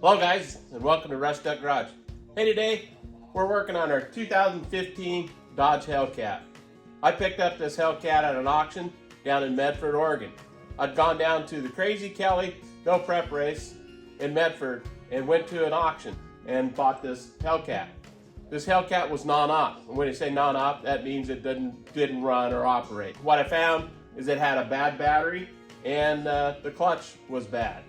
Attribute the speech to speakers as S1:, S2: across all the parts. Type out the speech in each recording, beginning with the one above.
S1: Hello guys, and welcome to Rush Duck Garage. Hey, today we're working on our 2015 Dodge Hellcat. I picked up this Hellcat at an auction down in Medford, Oregon. I'd gone down to the Krazy Kelly Go Prep race in Medford and went to an auction and bought this Hellcat. This Hellcat was non-op. And when I say non-op, that means it didn't run or operate. What I found is it had a bad battery and the clutch was bad.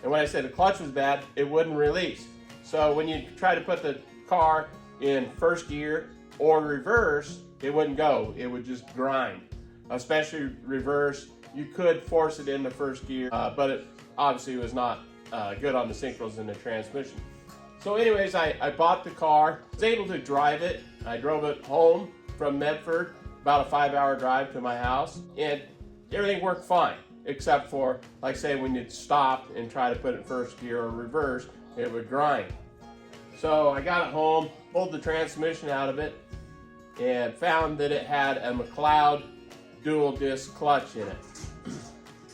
S1: And when I say the clutch was bad, it wouldn't release. So when you try to put the car in first gear or reverse, it wouldn't go. It would just grind. Especially reverse, you could force it into first gear, but it obviously was not good on the synchros and the transmission. So anyways, I bought the car, was able to drive it. I drove it home from Medford, about a 5-hour drive to my house, and everything worked fine. Except for, like say, when you'd stop and try to put it in first gear or reverse, it would grind. So I got it home, pulled the transmission out of it, and found that it had a McLeod dual disc clutch in it.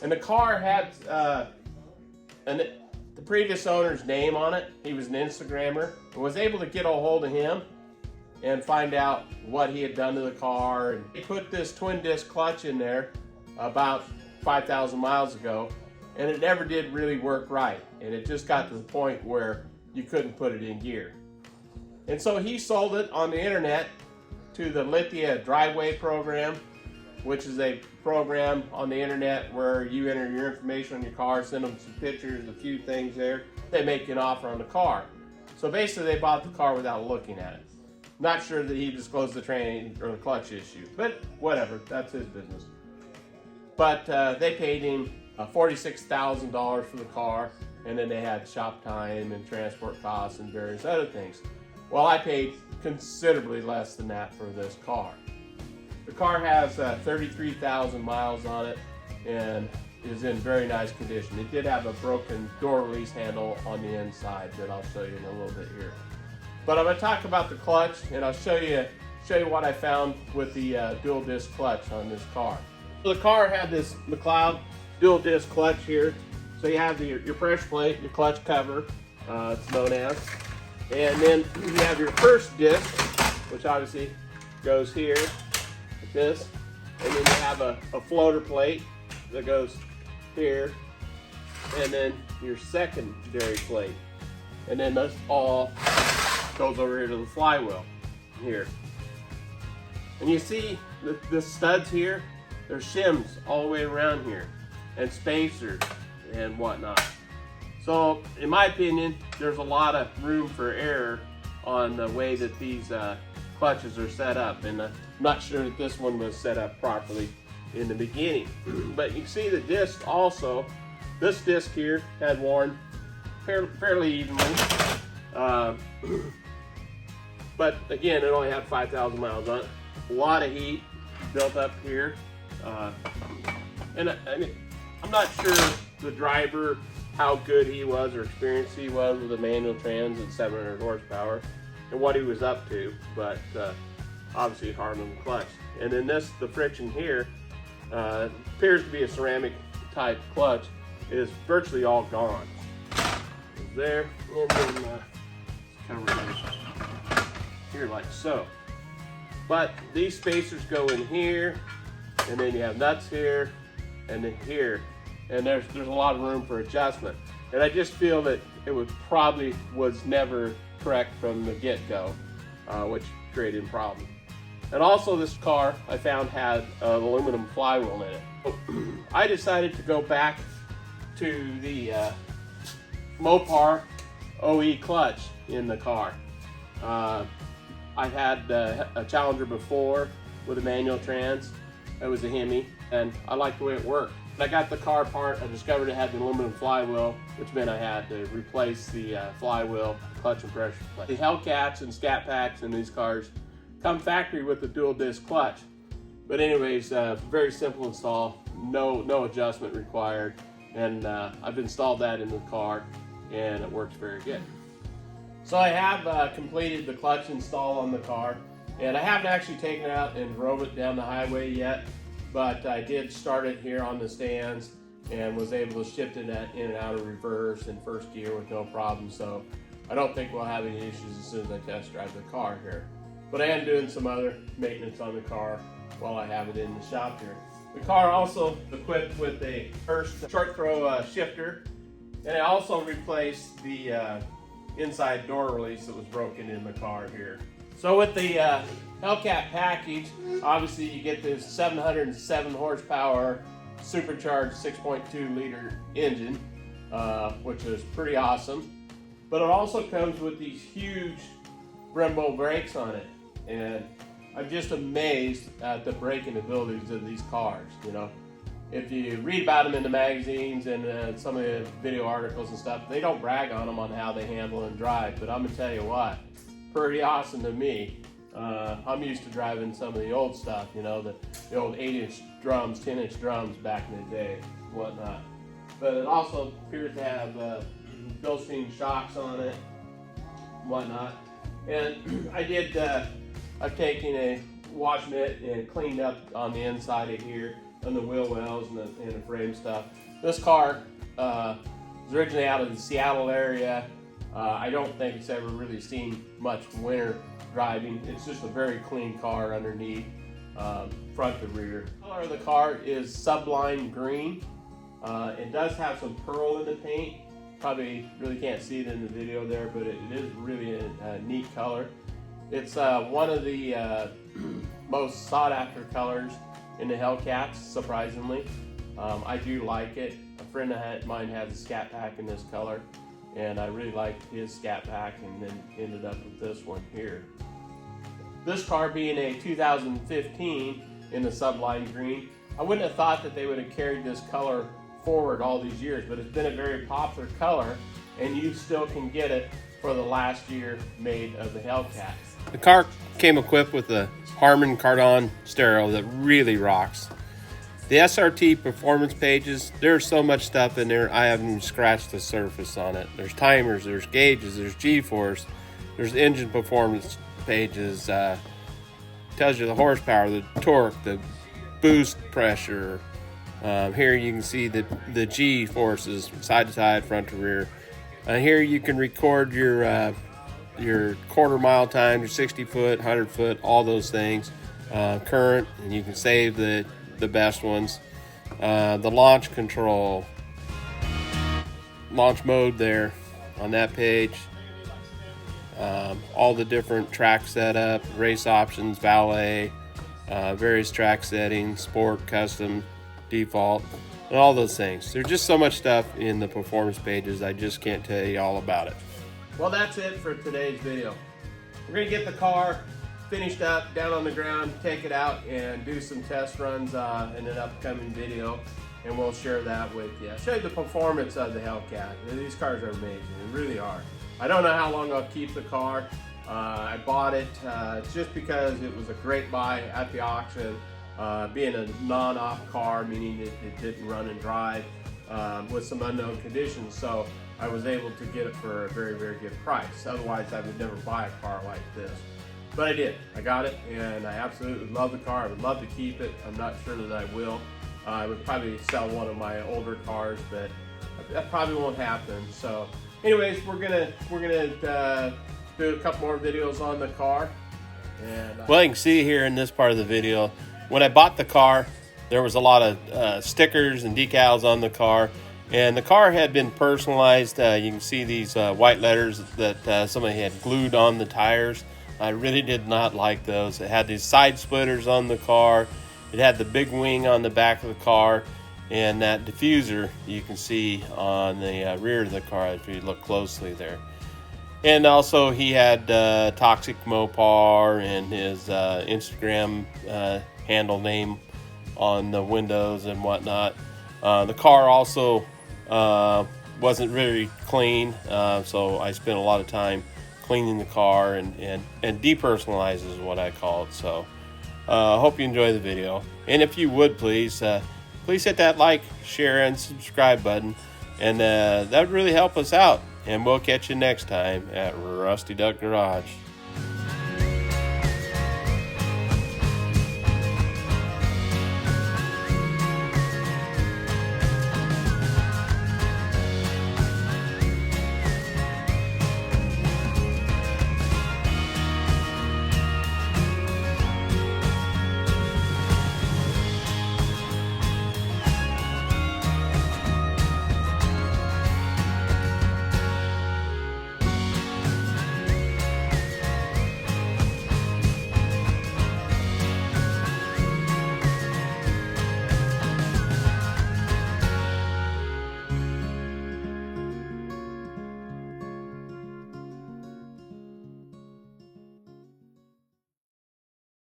S1: And the car had the previous owner's name on it. He was an Instagrammer, and was able to get a hold of him and find out what he had done to the car. And he put this twin disc clutch in there about 5,000 miles ago, and it never did really work right, and it just got to the point where you couldn't put it in gear. And so he sold it on the internet to the Lithia Driveway program, which is a program on the internet where you enter your information on your car, send them some pictures, a few things there, they make you an offer on the car. So basically they bought the car without looking at it. Not sure that he disclosed the train or the clutch issue, but whatever, that's his business. But they paid him $46,000 for the car, and then they had shop time and transport costs and various other things. Well, I paid considerably less than that for this car. The car has 33,000 miles on it and is in very nice condition. It did have a broken door release handle on the inside that I'll show you in a little bit here. But I'm going to talk about the clutch, and I'll show you what I found with the dual disc clutch on this car. So the car had this McLeod dual disc clutch here. So you have your pressure plate, your clutch cover, it's known as. And then you have your first disc, which obviously goes here, like this. And then you have a floater plate that goes here. And then your secondary plate. And then this all goes over here to the flywheel here. And you see the studs here, there's shims all the way around here, and spacers and whatnot. So, in my opinion, there's a lot of room for error on the way that these clutches are set up, and I'm not sure that this one was set up properly in the beginning. But you see the disc also. This disc here had worn fairly evenly, but again, it only had 5,000 miles on it. A lot of heat built up here. And I mean, I'm not sure the driver, how good he was or experienced he was with a manual trans at 700 horsepower and what he was up to, but obviously hard on the clutch. And then the friction here appears to be a ceramic type clutch, is virtually all gone. There, and then cover here like so. But these spacers go in here, and then you have nuts here, and then here, and there's a lot of room for adjustment. And I just feel that it was never correct from the get-go, which created a problem. And also this car I found had an aluminum flywheel in it. So I decided to go back to the Mopar OE clutch in the car. I had a Challenger before with a manual trans. It was a Hemi, and I liked the way it worked. When I got the car apart, I discovered it had an aluminum flywheel, which meant I had to replace the flywheel, clutch, and pressure plate. The Hellcats and Scatpacks in these cars come factory with the dual disc clutch. But anyways, very simple install, no adjustment required, and I've installed that in the car, and it works very good. So I have completed the clutch install on the car, and I haven't actually taken it out and drove it down the highway yet, but I did start it here on the stands and was able to shift it in and out of reverse and first gear with no problem. So I don't think we'll have any issues as soon as I test drive the car here. But I am doing some other maintenance on the car while I have it in the shop here. The car also equipped with a first short throw shifter, and I also replaced the inside door release that was broken in the car here. So with the Hellcat package, obviously you get this 707 horsepower supercharged 6.2 liter engine, which is pretty awesome. But it also comes with these huge Brembo brakes on it, and I'm just amazed at the braking abilities of these cars. You know, if you read about them in the magazines and some of the video articles and stuff, they don't brag on them on how they handle and drive. But I'm gonna tell you what, pretty awesome to me. I'm used to driving some of the old stuff, you know, the old 8-inch drums, 10-inch drums back in the day, whatnot. But it also appears to have built-in shocks on it, whatnot. And I've taken a wash mitt and cleaned up on the inside of here, on the wheel wells and the frame stuff. This car was originally out of the Seattle area. I don't think it's ever really seen much winter driving. It's just a very clean car underneath, front to rear. The color of the car is sublime green. It does have some pearl in the paint. Probably really can't see it in the video there, but it is really a neat color. It's one of the most sought after colors in the Hellcats, surprisingly. I do like it. A friend of mine has a Scatpack in this color, and I really liked his Scatpack, and then ended up with this one here. This car being a 2015 in the sublime green, I wouldn't have thought that they would have carried this color forward all these years, but it's been a very popular color, and you still can get it for the last year made of the Hellcat. The car came equipped with a Harman Kardon stereo that really rocks. The SRT performance pages, there's so much stuff in there, I haven't even scratched the surface on it. There's timers, there's gauges, there's G-force, there's engine performance pages, tells you the horsepower, the torque, the boost pressure. Here you can see the G forces, side to side, front to rear. Here you can record your quarter mile time, your 60 foot, 100 foot, all those things, current, and you can save the best ones. The launch control, launch mode there on that page. All the different track setup, race options, valet, various track settings, sport, custom, default, and all those things. There's just so much stuff in the performance pages, I just can't tell you all about it. Well, that's it for today's video. We're gonna get the car finished up, down on the ground, take it out, and do some test runs in an upcoming video, and we'll share that with you. I'll show you the performance of the Hellcat. These cars are amazing, they really are. I don't know how long I'll keep the car. I bought it just because it was a great buy at the auction. Being a non-op car, meaning it didn't run and drive with some unknown conditions, so I was able to get it for a very, very good price. Otherwise, I would never buy a car like this. But I did. I got it, and I absolutely love the car. I would love to keep it. I'm not sure that I will. I would probably sell one of my older cars, but that probably won't happen. So, anyways, we're gonna do a couple more videos on the car. And well, you can see here in this part of the video, when I bought the car, there was a lot of stickers and decals on the car, and the car had been personalized. You can see these white letters that somebody had glued on the tires. I really did not like those. It had these side splitters on the car. It had the big wing on the back of the car, and that diffuser you can see on the rear of the car if you look closely there. And also he had Toxic Mopar and his Instagram handle name on the windows and whatnot. The car also wasn't really clean, so I spent a lot of time cleaning the car and depersonalize is what I call it. So I hope you enjoy the video, and if you would please hit that like, share, and subscribe button, and that would really help us out. And we'll catch you next time at Rusty Duck Garage.